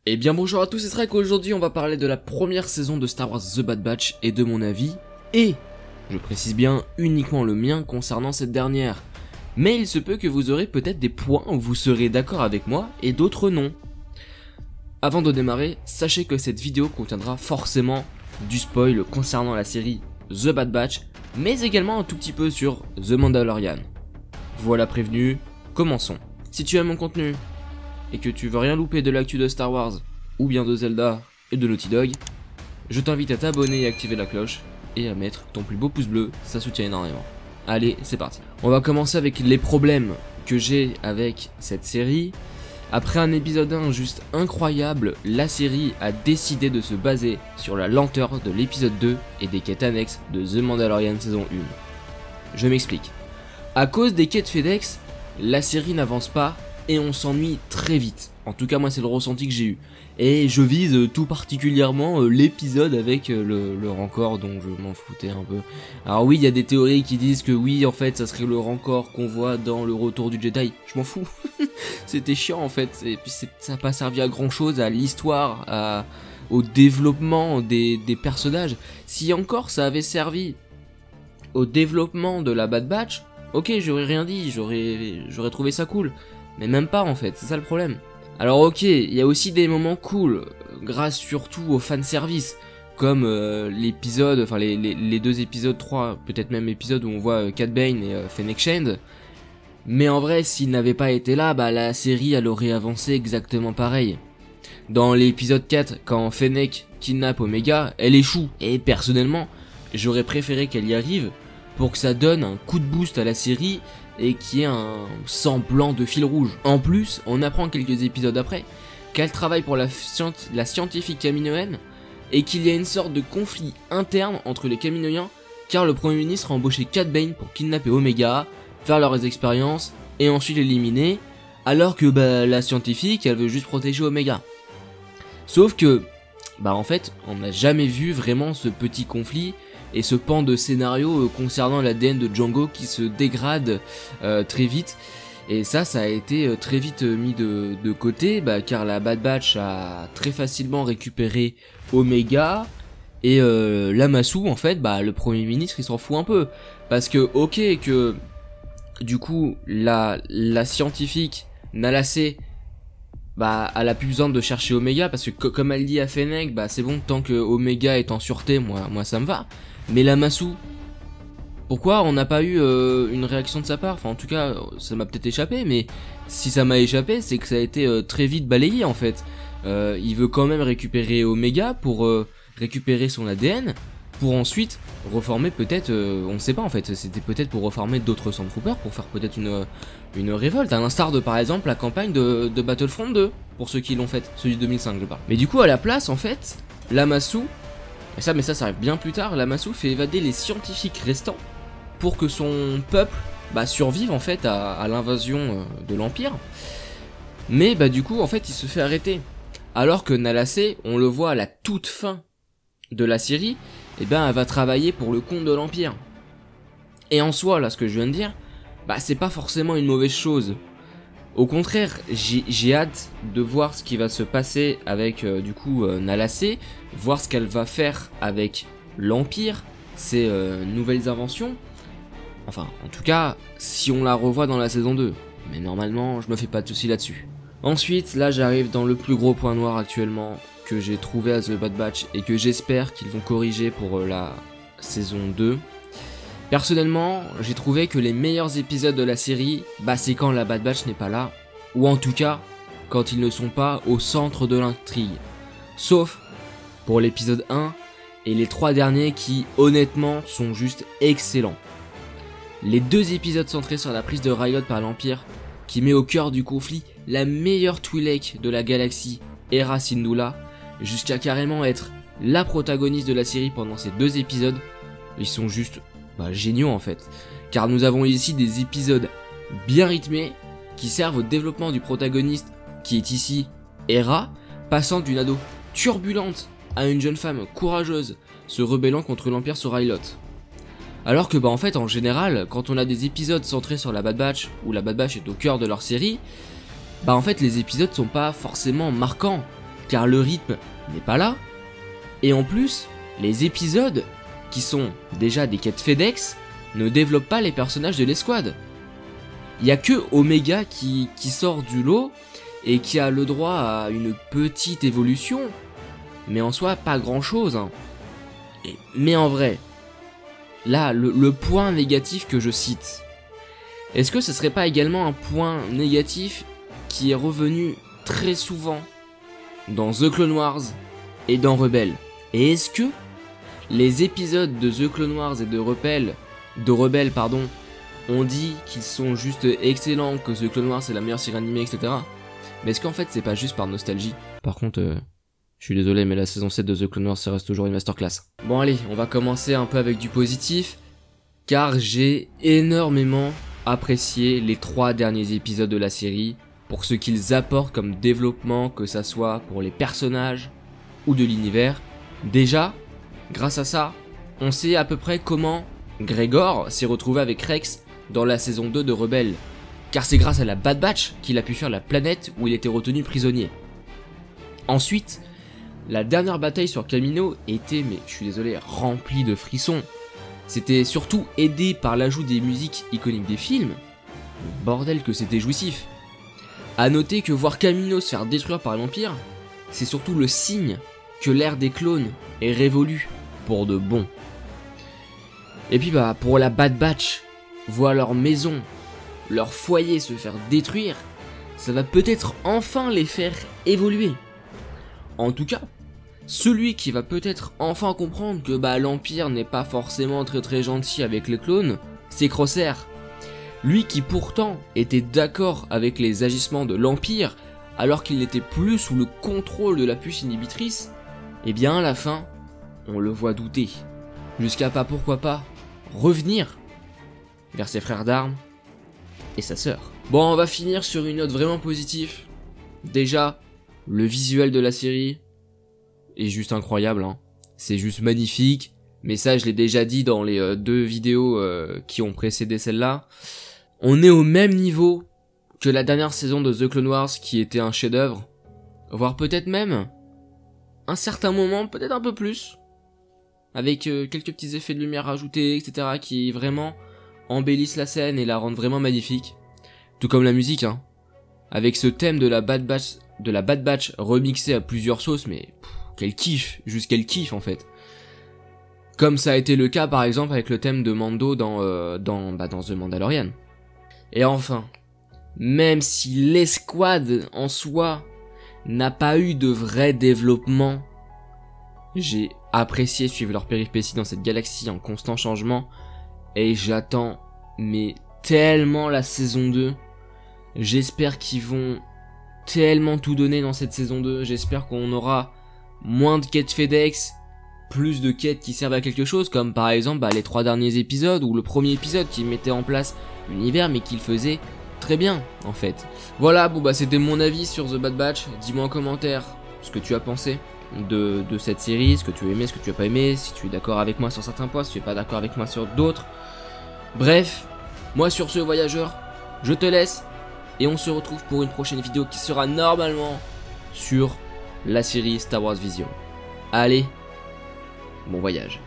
Eh bien bonjour à tous, c'est Shrek. Aujourd'hui on va parler de la première saison de Star Wars The Bad Batch et de mon avis, et je précise bien uniquement le mien concernant cette dernière. Mais il se peut que vous aurez peut-être des points où vous serez d'accord avec moi et d'autres non. Avant de démarrer, sachez que cette vidéo contiendra forcément du spoil concernant la série The Bad Batch, mais également un tout petit peu sur The Mandalorian. Voilà prévenu, commençons. Si tu aimes mon contenu et que tu veux rien louper de l'actu de Star Wars, ou bien de Zelda et de Naughty Dog, je t'invite à t'abonner et activer la cloche, et à mettre ton plus beau pouce bleu, ça soutient énormément. Allez, c'est parti. On va commencer avec les problèmes que j'ai avec cette série. Après un épisode 1 juste incroyable, la série a décidé de se baser sur la lenteur de l'épisode 2 et des quêtes annexes de The Mandalorian saison 1. Je m'explique. À cause des quêtes FedEx, la série n'avance pas et on s'ennuie très vite. En tout cas moi c'est le ressenti que j'ai eu. Et je vise tout particulièrement l'épisode avec le Rancor, dont je m'en foutais un peu. Alors oui, il y a des théories qui disent que oui, en fait ça serait le Rancor qu'on voit dans le Retour du Jedi. Je m'en fous. C'était chiant en fait. Et puis ça n'a pas servi à grand chose, à l'histoire, au développement des personnages. Si encore ça avait servi au développement de la Bad Batch, ok, j'aurais rien dit, j'aurais trouvé ça cool. Mais même pas en fait, c'est ça le problème. Alors ok, il y a aussi des moments cool, grâce surtout au fanservice, comme l'épisode, enfin les deux épisodes 3, peut-être même l'épisode où on voit Cad Bane et Fennec Shand. Mais en vrai, s'il n'avait pas été là, bah la série elle aurait avancé exactement pareil. Dans l'épisode 4, quand Fennec kidnappe Omega, elle échoue. Et personnellement, j'aurais préféré qu'elle y arrive pour que ça donne un coup de boost à la série et qui est un semblant de fil rouge. En plus, on apprend quelques épisodes après qu'elle travaille pour la scientifique Kaminoenne et qu'il y a une sorte de conflit interne entre les Kaminoïens car le Premier ministre a embauché Cad Bane pour kidnapper Omega, faire leurs expériences et ensuite l'éliminer, alors que la scientifique elle veut juste protéger Omega. Sauf que, en fait, on n'a jamais vu vraiment ce petit conflit et ce pan de scénario concernant l'ADN de Django qui se dégrade très vite. Et ça a été très vite mis de côté, car la Bad Batch a très facilement récupéré Omega. Et Lamasu, en fait, le Premier ministre, il s'en fout un peu. Parce que, ok, que du coup, la scientifique, Nalase, elle a plus besoin de chercher Omega, parce que comme elle dit à Fennec, c'est bon, tant que Omega est en sûreté, moi ça me va. Mais Lamasu, pourquoi on n'a pas eu une réaction de sa part? Enfin en tout cas ça m'a peut-être échappé, mais si ça m'a échappé c'est que ça a été très vite balayé en fait. Il veut quand même récupérer Omega pour récupérer son ADN, pour ensuite reformer peut-être, on ne sait pas en fait, c'était peut-être pour reformer d'autres Sandtroopers, pour faire peut-être une révolte, à l'instar de par exemple la campagne de Battlefront 2, pour ceux qui l'ont fait, celui de 2005 je parle. Mais du coup à la place en fait, Lamasu, mais ça arrive bien plus tard, Lamasu fait évader les scientifiques restants pour que son peuple survive en fait à l'invasion de l'Empire. Mais du coup en fait il se fait arrêter. Alors que Nalase, on le voit à la toute fin de la série, elle va travailler pour le compte de l'Empire. Et en soi, là ce que je viens de dire, c'est pas forcément une mauvaise chose. Au contraire, j'ai hâte de voir ce qui va se passer avec Nalase, voir ce qu'elle va faire avec l'Empire, ses nouvelles inventions. Enfin, en tout cas, si on la revoit dans la saison 2. Mais normalement, je me fais pas de soucis là-dessus. Ensuite, là j'arrive dans le plus gros point noir actuellement que j'ai trouvé à The Bad Batch et que j'espère qu'ils vont corriger pour la saison 2. Personnellement, j'ai trouvé que les meilleurs épisodes de la série, c'est quand la Bad Batch n'est pas là, ou en tout cas, quand ils ne sont pas au centre de l'intrigue. Sauf pour l'épisode 1 et les 3 derniers qui, honnêtement, sont juste excellents. Les 2 épisodes centrés sur la prise de Ryloth par l'Empire, qui met au cœur du conflit la meilleure Twi'lek de la galaxie, Hera Syndulla, jusqu'à carrément être la protagoniste de la série pendant ces 2 épisodes, ils sont juste géniaux en fait, car nous avons ici des épisodes bien rythmés qui servent au développement du protagoniste qui est ici Hera, passant d'une ado turbulente à une jeune femme courageuse se rebellant contre l'Empire sur Ryloth. Alors que en fait en général quand on a des épisodes centrés sur la Bad Batch où la Bad Batch est au cœur de leur série, en fait les épisodes sont pas forcément marquants car le rythme n'est pas là, et en plus, les épisodes, qui sont déjà des quêtes FedEx, ne développent pas les personnages de l'escouade. Il y a que Omega qui sort du lot et qui a le droit à une petite évolution, mais en soi pas grand chose. Hein. Mais en vrai, là, le point négatif que je cite, est-ce que ce serait pas également un point négatif qui est revenu très souvent dans The Clone Wars et dans Rebelle? Et est-ce que les épisodes de The Clone Wars et de Rebelle, on dit qu'ils sont juste excellents, que The Clone Wars c'est la meilleure série animée, etc. Mais est-ce qu'en fait c'est pas juste par nostalgie? Par contre, je suis désolé, mais la saison 7 de The Clone Wars ça reste toujours une masterclass. Bon allez, on va commencer un peu avec du positif, car j'ai énormément apprécié les 3 derniers épisodes de la série, pour ce qu'ils apportent comme développement, que ça soit pour les personnages ou de l'univers. Déjà, grâce à ça, on sait à peu près comment Gregor s'est retrouvé avec Rex dans la saison 2 de Rebelle, car c'est grâce à la Bad Batch qu'il a pu fuir la planète où il était retenu prisonnier. Ensuite, la dernière bataille sur Kamino était, mais je suis désolé, remplie de frissons. C'était surtout aidé par l'ajout des musiques iconiques des films. Bordel que c'était jouissif. A noter que voir Kamino se faire détruire par l'Empire, c'est surtout le signe que l'ère des clones est révolue pour de bon. Et puis pour la Bad Batch, voir leur maison, leur foyer se faire détruire, ça va peut-être enfin les faire évoluer. En tout cas, celui qui va peut-être enfin comprendre que l'Empire n'est pas forcément très gentil avec les clones, c'est Crosshair. Lui qui pourtant était d'accord avec les agissements de l'Empire, alors qu'il n'était plus sous le contrôle de la puce inhibitrice, et bien à la fin, on le voit douter, jusqu'à pourquoi pas, revenir vers ses frères d'armes et sa sœur. Bon, on va finir sur une note vraiment positive. Déjà, le visuel de la série est juste incroyable, hein. C'est juste magnifique, mais ça je l'ai déjà dit dans les 2 vidéos qui ont précédé celle-là. On est au même niveau que la dernière saison de The Clone Wars qui était un chef-d'œuvre, voire peut-être même un certain moment, peut-être un peu plus, avec quelques petits effets de lumière rajoutés, etc. qui vraiment embellissent la scène et la rendent vraiment magnifique. Tout comme la musique, hein. Avec ce thème de la Bad Batch remixé à plusieurs sauces, mais quel kiff, juste quel kiff en fait. Comme ça a été le cas par exemple avec le thème de Mando dans The Mandalorian. Et enfin, même si l'escouade en soi n'a pas eu de vrai développement, j'ai apprécié suivre leurs péripéties dans cette galaxie en constant changement, et j'attends mais tellement la saison 2. J'espère qu'ils vont tellement tout donner dans cette saison 2, j'espère qu'on aura moins de quêtes FedEx, plus de quêtes qui servent à quelque chose, comme par exemple les 3 derniers épisodes, ou le premier épisode qui mettait en place l'univers mais qui le faisait très bien en fait. Voilà, c'était mon avis sur The Bad Batch. Dis-moi en commentaire ce que tu as pensé de cette série, ce que tu as aimé, ce que tu as pas aimé, si tu es d'accord avec moi sur certains points, si tu es pas d'accord avec moi sur d'autres. Bref, moi sur ce voyageur, je te laisse et on se retrouve pour une prochaine vidéo qui sera normalement sur la série Star Wars Vision. Allez, bon voyage.